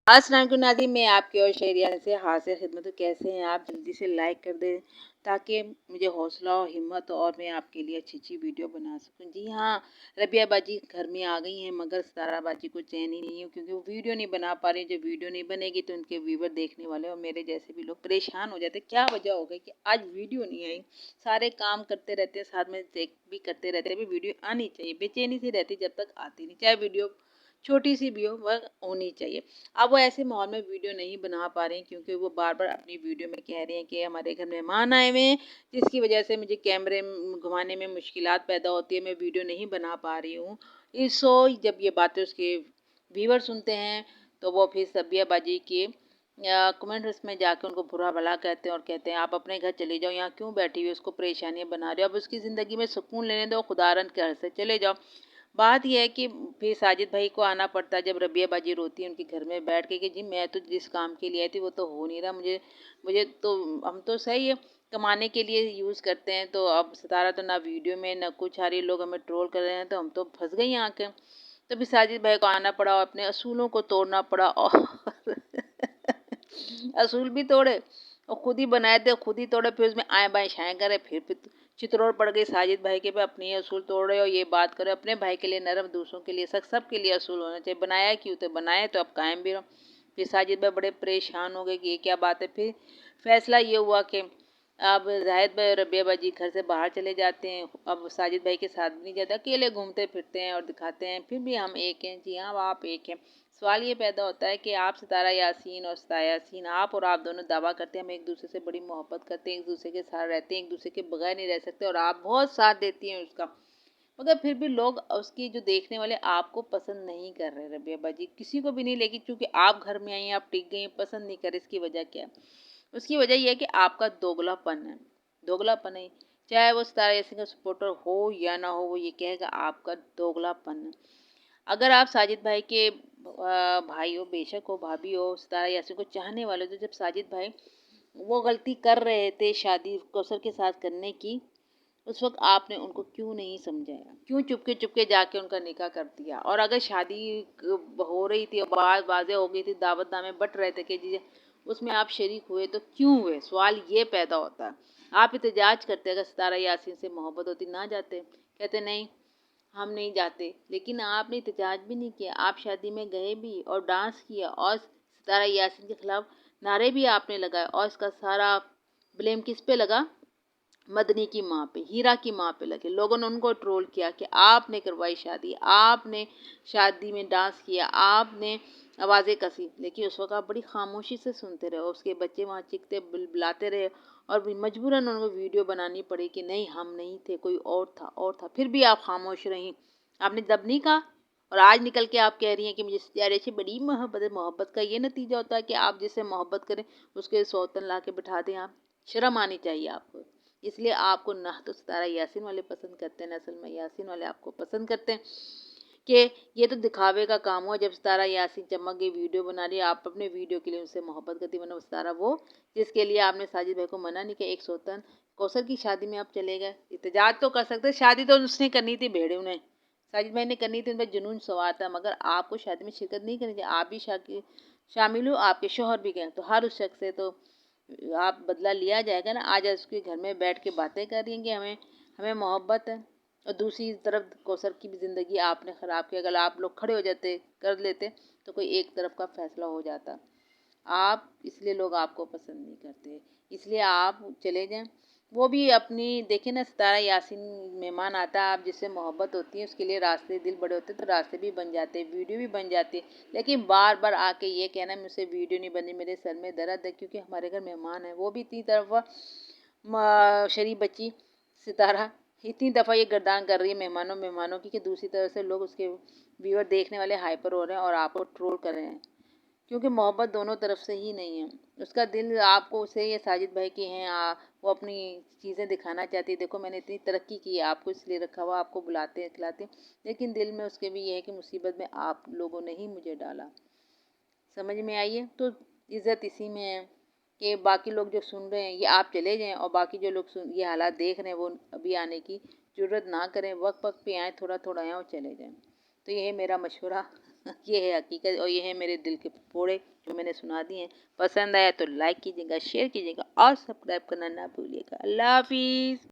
अस्सलाम वालेकुम नाज़रीन, मैं आपकी और शहरियार से हाजिर खिदमत हूँ। कैसे हैं आप? जल्दी से लाइक कर दें ताकि मुझे हौसला और हिम्मत हो और मैं आपके लिए अच्छी अच्छी वीडियो बना सकूँ। जी हाँ, रबिया बाजी घर में आ गई हैं, मगर सितारा बाजी को चैन ही नहीं है क्योंकि वो वीडियो नहीं बना पा रही। जब वीडियो नहीं बनेगी तो उनके व्यूवर देखने वाले और मेरे जैसे भी लोग परेशान हो जाते। क्या वजह हो गई कि आज वीडियो नहीं आई? सारे काम करते रहते हैं, साथ में चेक भी करते रहते हैं, अभी वीडियो आनी चाहिए। बेचैनी सी रहती जब तक आती नहीं, चाहे वीडियो छोटी सी भी हो वह होनी चाहिए। अब वो ऐसे माहौल में वीडियो नहीं बना पा रही क्योंकि वो बार बार अपनी वीडियो में कह रही हैं कि हमारे घर मेहमान आए हुए हैं, जिसकी वजह से मुझे कैमरे घुमाने में मुश्किलात पैदा होती है, मैं वीडियो नहीं बना पा रही हूँ। सो जब ये बातें उसके व्यूवर सुनते हैं तो वो फिर सबियाबाजी के कमेंट्स में जाकर उनको बुरा भला कहते हैं और कहते हैं आप अपने घर चले जाओ, यहाँ क्यों बैठी हुई, उसको परेशानियाँ बना रहे हो, अब उसकी ज़िंदगी में सुकून लेने दो, खुदारन के घर से चले जाओ। बात यह है कि फिर साजिद भाई को आना पड़ता है जब रबिया बाजी रोती है उनके घर में बैठ के कि जी मैं तो जिस काम के लिए आई थी वो तो हो नहीं रहा, मुझे मुझे तो हम तो सही है कमाने के लिए यूज़ करते हैं, तो अब सितारा तो ना वीडियो में ना कुछ आ रही, लोग हमें ट्रोल कर रहे हैं तो हम तो फंस गई यहाँ के। तो फिर साजिद भाई को आना पड़ा और अपने असूलों को तोड़ना पड़ा और असूल भी तोड़े और खुद ही बनाए थे, खुद ही तोड़े, फिर उसमें आए बाएं छाएं करे, फिर चितरोड़ पड़ गई साजिद भाई के पे अपने ही असूल तोड़ रहे हो, ये बात करे अपने भाई के लिए नरम, दूसरों के लिए सख्त, सब के लिए असूल होना चाहिए, बनाया क्यों तो बनाए तो अब कायम भी रहो। फिर साजिद भाई बड़े परेशान हो गए कि ये क्या बात है। फिर फैसला ये हुआ कि अब जाहिद भाई और रबिया बाजी घर से बाहर चले जाते हैं, अब साजिद भाई के साथ भी नहीं जाते, अकेले घूमते फिरते हैं और दिखाते हैं फिर भी हम एक हैं। जी हाँ, आप एक हैं। सवाल ये पैदा होता है कि आप सितारा यासीन और सितारा यासीन, आप दोनों दावा करते हैं हम एक दूसरे से बड़ी मोहब्बत करते हैं, एक दूसरे के साथ रहते हैं, एक दूसरे के बगैर नहीं रह सकते, और आप बहुत साथ देती हैं उसका, मगर फिर भी लोग उसकी जो देखने वाले आपको पसंद नहीं कर रहे। रबिया बाजी किसी को भी नहीं, लेकिन चूंकि आप घर में आई हैं, आप टिक गई हैं, पसंद नहीं कर रहे, इसकी वजह क्या है? उसकी वजह यह है कि आपका दोगलापन है। दोगलापन है, चाहे वो सितारा यासीन का सपोर्टर हो या ना हो, वो ये कहेगा आपका दोगलापन है। अगर आप साजिद भाई के भाई हो, बेशक हो, भाभी हो, सितारा यासीन को चाहने वाले, तो जब साजिद भाई वो गलती कर रहे थे शादी कौसर के साथ करने की, उस वक्त आपने उनको क्यों नहीं समझाया? क्यों चुपके चुपके जाके उनका निकाह कर दिया? और अगर शादी हो रही थी और बात वाज़ेह हो गई थी, दावत नामे बट रहे थे कि जी उसमें आप शरीक हुए, तो क्यों हुए? सवाल ये पैदा होता है। आप एहतजाज करते, अगर सितारा यासीन से मोहब्बत होती ना जाते, कहते नहीं हम नहीं जाते, लेकिन आपने एहतजाज भी नहीं किया, आप शादी में गए भी और डांस किया और सितारा यासीन के खिलाफ नारे भी आपने लगाए, और इसका सारा ब्लेम किस पे लगा? मदनी की माँ पे, हीरा की माँ पे लगे। लोगों ने उनको ट्रोल किया कि आपने करवाई शादी, आपने शादी में डांस किया, आपने आवाज़ें कसी, लेकिन उस वक्त आप बड़ी खामोशी से सुनते रहे, उसके बच्चे वहाँ चीखते बुलाते रहे और भी मजबूरन उनको वीडियो बनानी पड़ी कि नहीं हम नहीं थे, कोई और था, फिर भी आप खामोश रहीं, आपने जब नहीं कहा। और आज निकल के आप कह रही हैं कि मुझे सितारे से बड़ी मोहब्बत है। मोहब्बत का ये नतीजा होता है कि आप जिससे मोहब्बत करें उसके सौतन ला के बिठा दें। आप शर्म आनी चाहिए आपको। इसलिए आपको ना तो सितारा यासीन वाले पसंद करते हैं, ना असल में यासीन वाले आपको पसंद करते हैं, कि ये तो दिखावे का काम हुआ। जब सितारा यासीन चमक गई, वीडियो बना रही, आप अपने वीडियो के लिए उनसे मोहब्बत करती, वरना सितारा वो जिसके लिए आपने साजिद भाई को मना नहीं किया, एक सौतन कौसर की शादी में आप चले गए। एहतजाज तो कर सकते, शादी तो उसने करनी थी, भेड़े उन्हें साजिद भाई ने करनी थी, उन पर जुनून सवार था, मगर आपको शादी में शिरकत नहीं करनी चाहिए। आप भी शामिल हो, आपके शोहर भी गए, तो हर उस शख्स से तो आप बदला लिया जाएगा ना। आज उसके घर में बैठ के बातें कर रही हैं कि हमें हमें मोहब्बत है, और दूसरी तरफ कौसर की भी ज़िंदगी आपने ख़राब की। अगर आप लोग खड़े हो जाते, कर लेते, तो कोई एक तरफ का फैसला हो जाता। आप इसलिए लोग आपको पसंद नहीं करते, इसलिए आप चले जाएं। वो भी अपनी देखें ना, सितारा यासीन मेहमान आता है, आप जिससे मोहब्बत होती है उसके लिए रास्ते दिल बड़े होते हैं, तो रास्ते भी बन जाते हैं, वीडियो भी बन जाती है, लेकिन बार बार आके ये कहना मुझसे वीडियो नहीं बनी, मेरे सर में दर्द है, क्योंकि हमारे घर मेहमान है। वो भी इतनी तरफ शरीफ बच्ची सितारा इतनी दफ़ा ये गर्दान कर रही है मेहमानों की, कि दूसरी तरफ से लोग उसके व्यूअर देखने वाले हाइपर हो रहे हैं और आपको ट्रोल कर रहे हैं, क्योंकि मोहब्बत दोनों तरफ से ही नहीं है। उसका दिल आपको उसे, ये साजिद भाई के हैं, वो अपनी चीज़ें दिखाना चाहती है, देखो मैंने इतनी तरक्की की है, आपको इसलिए रखा हुआ, आपको बुलाते हैं खिलाते हैं, लेकिन दिल में उसके भी ये है कि मुसीबत में आप लोगों ने ही मुझे डाला। समझ में आई है? तो इज़्ज़त इसी में है कि बाकी लोग जो सुन रहे हैं ये आप चले जाएं, और बाकी जो लोग ये हालात देख रहे हैं वो अभी आने की ज़रूरत ना करें, वक्त वक्त पे आएँ, थोड़ा थोड़ा आएँ और चले जाएं। तो ये है मेरा मशवरा یہ ہے حقیقت اور یہ ہے میرے دل کے پکوڑے جو میں نے سنا دیے ہیں. پسند آیا تو لائک کیجیے گا، شیئر کیجیے گا اور سبسکرائب کرنا نہ بھولیے گا. اللہ حافظ.